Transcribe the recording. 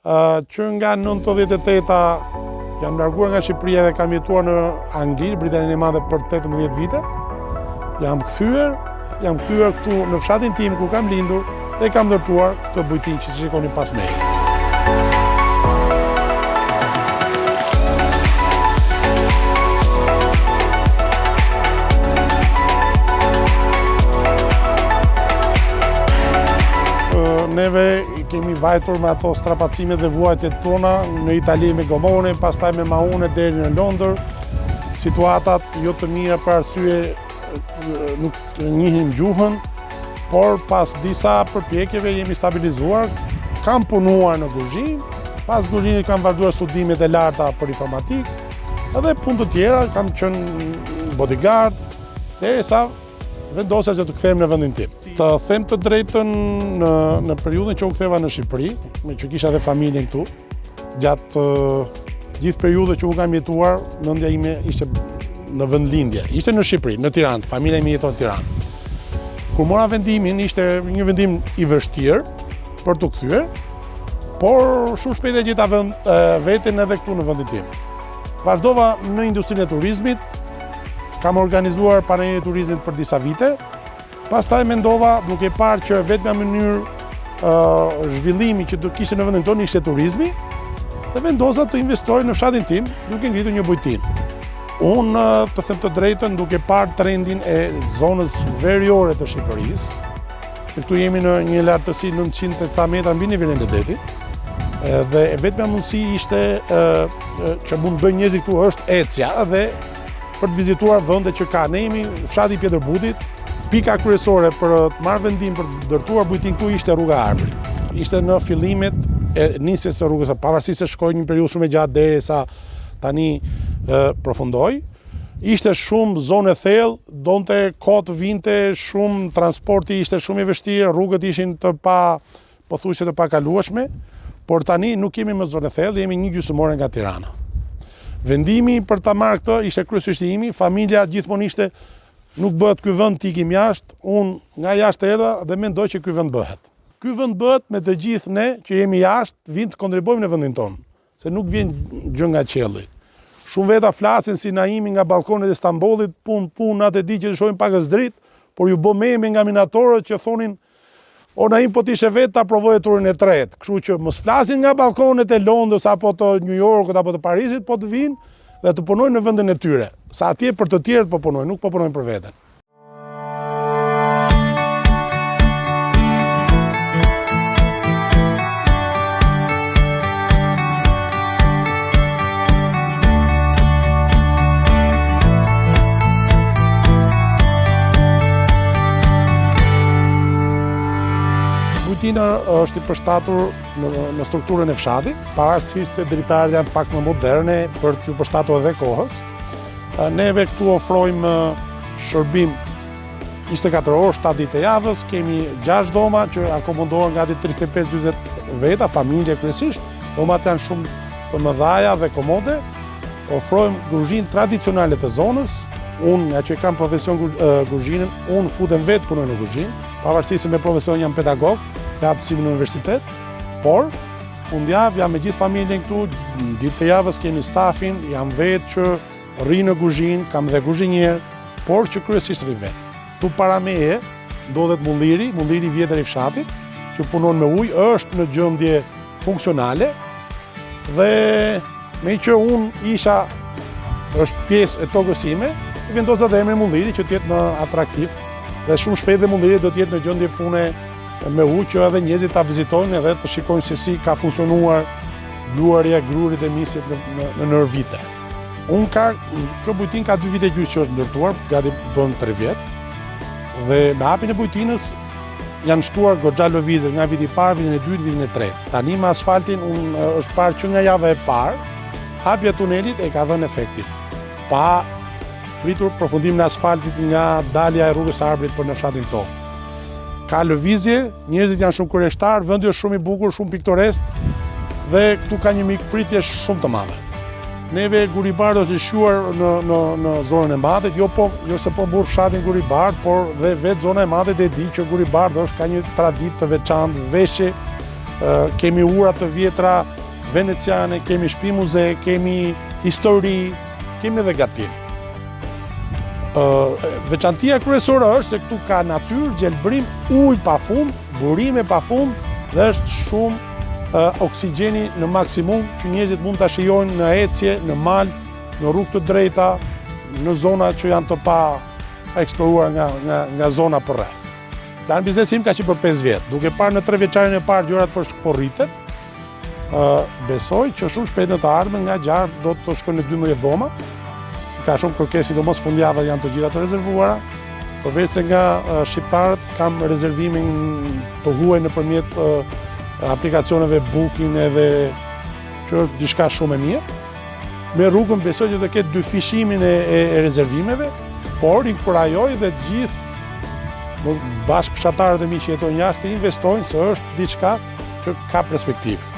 që nga 98-a jam larguar nga Shqipëria dhe kam jetuar në Angli, Britaninë e Madhe për 18 vite. Jam kthyer këtu në fshatin tim ku kam lindur dhe kam ndërtuar këtë bujtin që shikoni pas meje. Neve kemi vajtur me ato strapacimet dhe vuajtjet tona në Itali me gomone, pastaj me maune deri në Londër. Situatat jo të mira për arsye nuk njihim gjuhën, por pas disa përpjekjeve jemi stabilizuar. Kam punuar në kuzhinë, pas kuzhinit kam vazhduar studimet e larta për informatik, edhe punë të tjera, kam qenë bodyguard, derisa vendosa që të kthehem në vendin tim. Të them të drejtën, në periudhën që u ktheva në Shqipëri, me që kisha dhe familjen këtu, gjatë gjithë periudhën që u kam jetuar, mendja ime ishte në vendlindje. Ishte në Shqipëri, në Tiranë, familja ime jeton në Tiranë. Kur mora vendimin, ishte një vendim i vështirë për të kthyer, por shumë shpejt e gjeta veten edhe këtu në vendin tim. Vazhdova në industrinë e turizmit, kam organizuar panelin e turizmit për disa vite, pastaj mendova, duke parë që vetmja mënyrë zhvillimi që do kishte në vendin tonë ishte turizmi, dhe vendosa të investoj në fshatin tim, duke ngritur një bujtinë. Unë, të them të drejtën, duke parë trendin e zonës veriore të Shqipërisë, se këtu jemi në një lartësi 900 ca metra mbi nivelin e detit, dhe vetmja mundësi ishte që mund bëjnë njerëzit këtu është ecja dhe për të vizituar vende që ka. Ne jemi fshati i Pjetërbutit, pika kryesore për të marrë vendim për të ndërtuar bujtin këtu ishte rruga e Arbërit. Ishte në fillimet e nisjes së rrugës, pavarësisht se shkoi një periudhë shumë e gjatë derisa tani përfundoi. Ishte shumë zonë e thellë, donte kohë të vinte, shumë transporti ishte shumë i vështirë, rrugët ishin pothuajse të pakalueshme, por tani nuk jemi më zonë e thellë, jemi një gjysmore nga Tirana. Vendimi për ta marrë këtë ishte kryesisht i imi, familja gjithmonë ishte nuk bëhet ky vend të ikim jashtë, unë nga jashtë erdha dhe mendoj që ky vend bëhet. Ky vend bëhet me të gjithë ne që jemi jashtë, vim të kontribuojmë në vendin tonë, se nuk vjen gjë nga qielli. Shumë veta flasin si Naimi nga balkonet e Stambollit, punë atë di që shohin pagës dritë, por ju bë meme nga minatorët që thonin o Naim po t'ishe vetë ta provoje turin e tretë. Kështu që mos flasin nga balkonet e Londrës apo të New Yorkut apo të Parisit, po të vinë dhe të punojnë në vendin e tyre. Sa atje për të tjerët po punojnë, nuk po punojnë për veten. Bujtina është i përshtatur në strukturën e fshatit, pavarësisht se dritarët janë pak më moderne për t'ju përshtatur edhe kohës. Neve këtu ofrojmë shërbim 24 orë, 7 ditë e javës, kemi 6 dhoma që akomodohen nga 35-40 veta, familje kryesisht. Dhomat janë shumë të mëdhaja dhe komode. Ofrojmë kuzhinë tradicionale të zonës. Unë, nga që kam profesion kuzhinën, unë futem vetë punoj në kuzhinë, pavarësisht se me profesion jam pedagog, jam mësim në universitet, por fundjavë jam me gjithë familjen këtu, ditë të javës kemi stafin, jam vetë që rri në kuzhinë, kam dhe kuzhinjer, por që kryesisht rri vetë. Tu para meje ndodhet mulliri vjetër i fshatit, që punon me ujë, është në gjendje funksionale dhe me që unë është pjesë e tokës ime, vendosa dhe emri mulliri që t'jetë në atraktiv dhe shumë shpejt dhe mulliri do t'jetë në gjendje pune me ujë që edhe njerëzit ta vizitojnë edhe të shikojnë se si ka funksionuar bluarja, grurit e misit në nër vite. Kjo bujtin ka 2 vite gjysmë që është ndërtuar, gati bën 3 vjet. Dhe me hapjen e bujtinës janë shtuar goxha lëvizje nga viti i parë, vitin e dytë, vitin e tretë. Tani me asfaltin është parë që nga java e parë, hapja e tunelit e ka dhënë efektin. Pa pritur përfundimin e asfaltit nga dalja e rrugës Arbërit për në fshatin tonë. Ka lëvizje, njerëzit janë shumë kurioztar, vendi është shumë i bukur, shumë piktoresk dhe këtu ka një mikpritje shumë të madhe. Neve Guribard është i shquar në zonën e Madhet, jo se po mburr fshatin Guribard, por dhe vetë zona e Madhet e di që Guribard ka një traditë të veçantë, veshje kemi ura të vjetra veneciane, kemi shtëpi muze, kemi histori, kemi dhe gatim. Veçantia kryesore është se këtu ka natyrë, gjelbrim, ujë pafund, burime pafund dhe është shumë oksigjeni në maksimum që njerëzit mund ta shijojnë në ecje, në mal, në rrugë të drejta, në zona që janë të pa eksploruar nga zona përreth. Plani biznesim ka qenë për 5 vjet. Duke parë në 3 vjeçarin e parë gjërat po rriten, besoj që shumë shpejt në të ardhmen nga gjarë do të shkojnë në 12 dhoma. Ka shumë kërkesë, sidomos fundjava janë të gjitha të rezervuara. Përveç se nga shqiptarët kam rezervimin të huaj nëpërmjet aplikacioneve Booking edhe që është diçka shumë e mirë. Me rrugën besoj që do ketë dyfishimin e rezervimeve, por inkurajoj dhe gjithë bashkëfshatarët e mi që jetojnë jashtë të investojnë se është diçka që ka perspektivë.